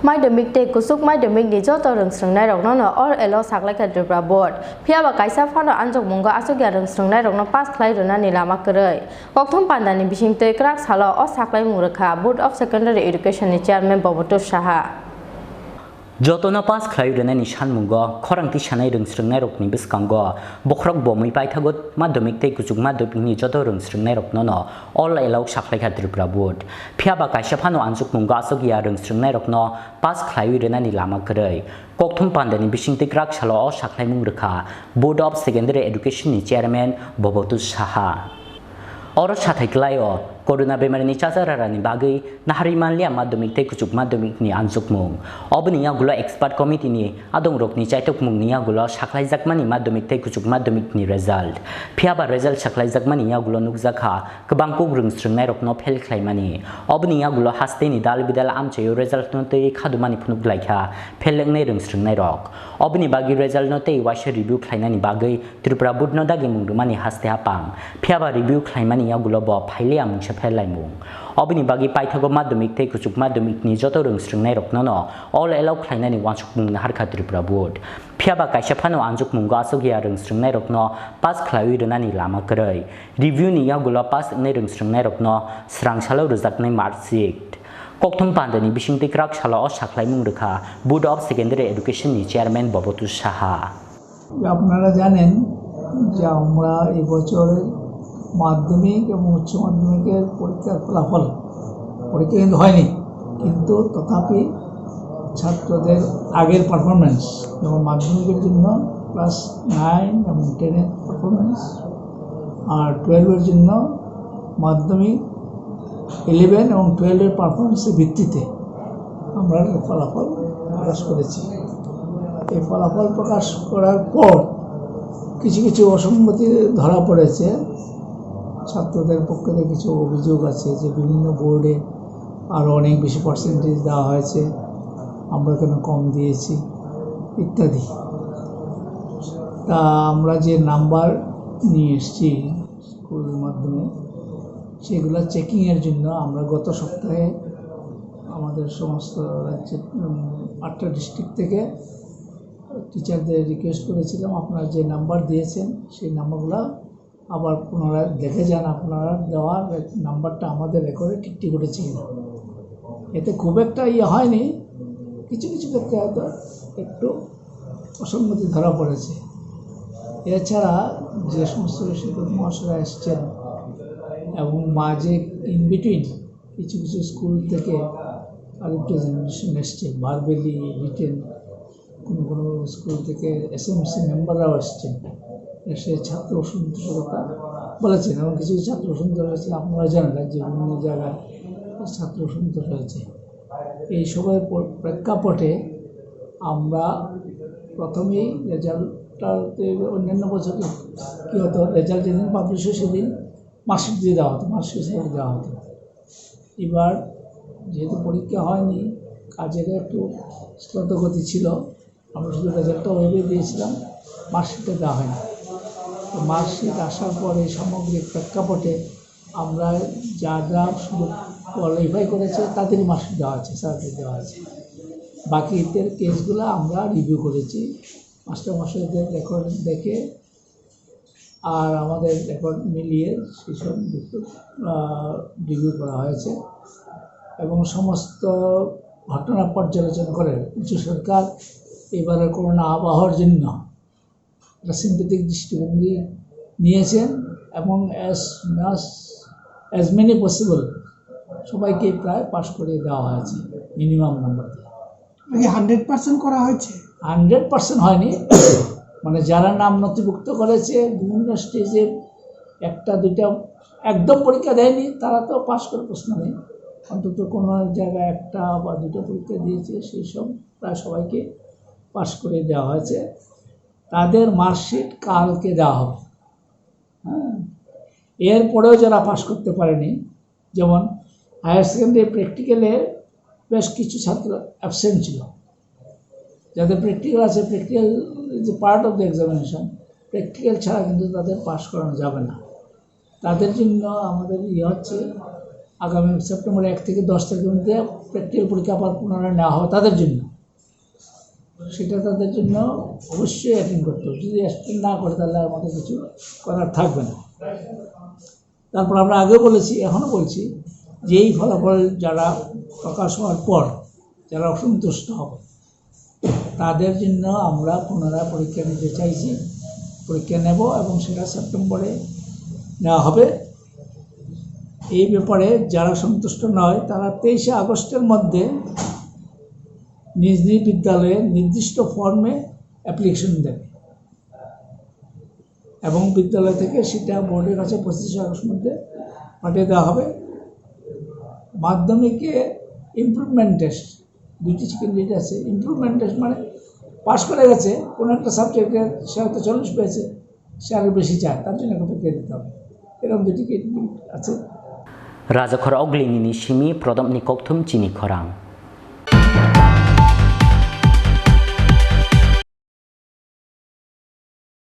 Maidamik te kusuk maidamik ni joto rengsrengnai rokno no or elo Saklaikha Tripura board phiaba kaisa phano anjok mungo asogya rengsrengnai rokno pass khlai rona ni lama koroi kokthom pandani bisingtoi krak salo o saklai mungrekha board of secondary education ni chairman Boboto Saha Jotona pass khlai rona ni sanmungo khorang ti sanai rengsrengnai rokni biskango bokhrok bomui paithagot madhyamik tei kusuk madhyamik ni joto rengsrengnai rokno no all elo Saklaikha Tripura board phiaba kaisa phano anjok mungo asogya rengsrengnai rokno pass khlai rona ni lama koroi kokthom pandani bisingtoi krak salo o saklai mungrekha board of secondary education ni chairman Boboto Saha Oro sathai klaio corona bemarni chasararani bagai nahari manlia madhyamik tei kusuk madhyamik ni anjokmung obni yagulo expert committee ni adong rokni chaitokmung ni yagulo saklaijakmani madhyamik tei kusuk madhyamik ni result phiaba result saklaijakmani yagulo nukjakha kwbang rengsrengnai rokno fail khlaimani obni yagulo haste ni dal bidal amchayo result no tei khadumani phunuglaikha fail rengsrengnai rok obni bagi result no tei waisa review khlainani bagai Tripura board no dagi mungdumani haste apang phiaba review khlaimani yagulo bo phaile amungsa phailai obini bagi paithago madhyamik tei kusuk madhyamik ni joto rengsrengnai rokno no all allow khlainani wansukmung na harkha Tripura board phiaba kaisa phano anjokmung asogya rengsrengnai rokno pass khlai rona ni lama koroi review ni yagulo pass ngai rengsrengnai rokno srangsalo rujaknai mark sheet kokthom pandani bisingtoi krak salo o saklaimung rekha board of secondary education ni chairman Boboto Saha আপনারা জানেন যে আমরা এই বছর মাধ্যমিক এবং উচ্চ মাধ্যমিকের পরীক্ষার ফলাফল পরীক্ষা কিন্তু হয়নি কিন্তু তথাপি ছাত্রদের আগের পারফরমেন্স যেমন মাধ্যমিকের জন্য ক্লাস 9 এবং 10 এর পারফরমেন্স আর 12 এর জন্য মাধ্যমিক 11 এবং 12 এর পারফরমেন্সের ভিত্তিতে আমরা ফলাফল প্রকাশ করেছি এই ফলাফল প্রকাশ করার পর কিছু কিছু অসঙ্গতি ধরা পড়েছে ছাত্রদের পক্ষে কিছু অভিযোগ আছে যে বিভিন্ন বোর্ডে আরও অনেক বেশি পার্সেন্টেজ দেওয়া হয়েছে আমরা কেন কম দিয়েছি ইত্যাদি তা আমরা যে নাম্বার নিয়ে এসেছি স্কুলের মাধ্যমে সেগুলো চেকিংয়ের জন্য আমরা গত সপ্তাহে আমাদের সমস্ত রাজ্যের 8টা ডিস্ট্রিক্ট থেকে টিচারদের রিকোয়েস্ট করেছিলাম আপনারা যে নাম্বার দিয়েছেন সেই নাম্বারগুলো আবার পুনরায় দেখে যান আপনারা দেওয়ার নাম্বারটা আমাদের রেকর্ডে ঠিকঠাক করেছি কিনা এতে খুব একটা হয়নি কিছু কিছু ক্ষেত্রে হয়তো একটু অসঙ্গতি ধরা পড়েছে এছাড়া যে সমস্ত শিক্ষক মহাশয়রা এসছেন এবং মাঝে ইন বিটুইন কিছু কিছু স্কুল থেকে রিপ্রেজেন্টেশন এসছে ভার্বেলি রিটেন কোনো কোনো স্কুল থেকে এসএমসি মেম্বাররাও এসছেন এসে ছাত্র সন্তুষ্ট কথা বলেছেন এবং কিছু ছাত্র সন্তুষ্ট হয়েছে আপনারা জানেন যে বিভিন্ন জায়গায় ছাত্র সন্তুষ্ট হয়েছে এই সবের প্রেক্ষাপটে আমরা প্রথমেই রেজাল্টটাতে অন্যান্য বছর কী হতো রেজাল্ট যেদিন পাবলিশ হয় সেদিন মার্কশিট দিয়ে দেওয়া হতো মার্কশিট হিসেবে দেওয়া হতো এবার যেহেতু পরীক্ষা হয়নি কাজের একটু স্রোতগতি ছিল আমরা শুধু রেজাল্টটা ওয়েবে দিয়েছিলাম মার্কশিটটা দেওয়া হয়নি তো মার্কশিট আসার পরে সামগ্রিক প্রেক্ষাপটে আমরা যারা শুধু কোয়ালিফাই করেছে তাদেরই মার্কশিট দেওয়া আছে সার্টিফিকেট দেওয়া আছে বাকিদের কেসগুলো আমরা রিভিউ করেছি মাস্টারমশাইদের রেকর্ড দেখে আর আমাদের রেকর্ড মিলিয়ে সেসব রিভিউ করা হয়েছে এবং সমস্ত ঘটনা পর্যালোচনা করে উচ্চ সরকার এবারে করোনা আবহাওয়ার জন্য একটা সিম্পেথিক দৃষ্টিভঙ্গি নিয়েছেন এবং অ্যাজ মেনি পসিবল সবাইকে প্রায় পাশ করিয়ে দেওয়া হয়েছে মিনিমাম নাম্বার দিয়ে 100% করা হয়েছে 100% হয়নি মানে যারা নাম নথিভুক্ত করেছে বিভিন্ন স্টেজে একটা দুইটা একদম পরীক্ষা দেয়নি তারা তো পাশ করে প্রশ্ন নেই অন্তত কোনো জায়গায় একটা বা দুটো পরীক্ষা দিয়েছে সেই সব প্রায় সবাইকে পাশ করে দেওয়া হয়েছে তাদের মার্কশিট কালকে দেওয়া হবে হ্যাঁ এরপরেও যারা পাশ করতে পারেনি যেমন হায়ার সেকেন্ডারি প্র্যাকটিক্যালে বেশ কিছু ছাত্র অ্যাবসেন্ট ছিল যাদের প্র্যাকটিক্যাল আছে প্র্যাকটিক্যাল যে part of the examination practical ছাড়া কিন্তু তাদের পাশ করানো যাবে না তাদের জন্য আমাদের হচ্ছে আগামী সেপ্টেম্বর 1 থেকে 10 তারিখের মধ্যে প্র্যাকটিক্যাল পরীক্ষা আবার পুনরায় নেওয়া হবে তাদের জন্য, সেটা তাদের জন্য অবশ্যই অ্যাটেন্ড করতে হবে। যদি অ্যাটেন্ড না করে তাহলে আমাদের কিছু করার থাকবে না। তারপর আমরা আগেও বলেছি, এখনও বলছি, যে এই ফলাফল যারা প্রকাশ হওয়ার পর যারা অসন্তুষ্ট হবে তাদের জন্য আমরা পুনরায় পরীক্ষা নিতে চাইছি, পরীক্ষা নেব এবং সেটা সেপ্টেম্বরে নেওয়া হবে। এই ব্যাপারে যারা সন্তুষ্ট নয় তারা 23 আগস্টের মধ্যে নিজ নিজ বিদ্যালয়ে নির্দিষ্ট ফর্মে অ্যাপ্লিকেশন দেবে এবং বিদ্যালয় থেকে সেটা বোর্ডের কাছে 25 আগস্টের মধ্যে পাঠিয়ে দেওয়া হবে। মাধ্যমিকে ইমপ্রুভমেন্ট টেস্ট, দুইটি ক্যান্ডিডেট আছে। ইমপ্রুভমেন্ট টেস্ট মানে পাস করে গেছে কোনো একটা সাবজেক্টে, সে হয়তো 40 পেয়েছে, সে আরও বেশি চায়, তার জন্য একটা পরীক্ষা দিতে হবে। এরকম দুটি ক্যান্ডিডেট আছে। Raja Khorang Oglini Shimi Prodom Nikoktum Chini Khorang.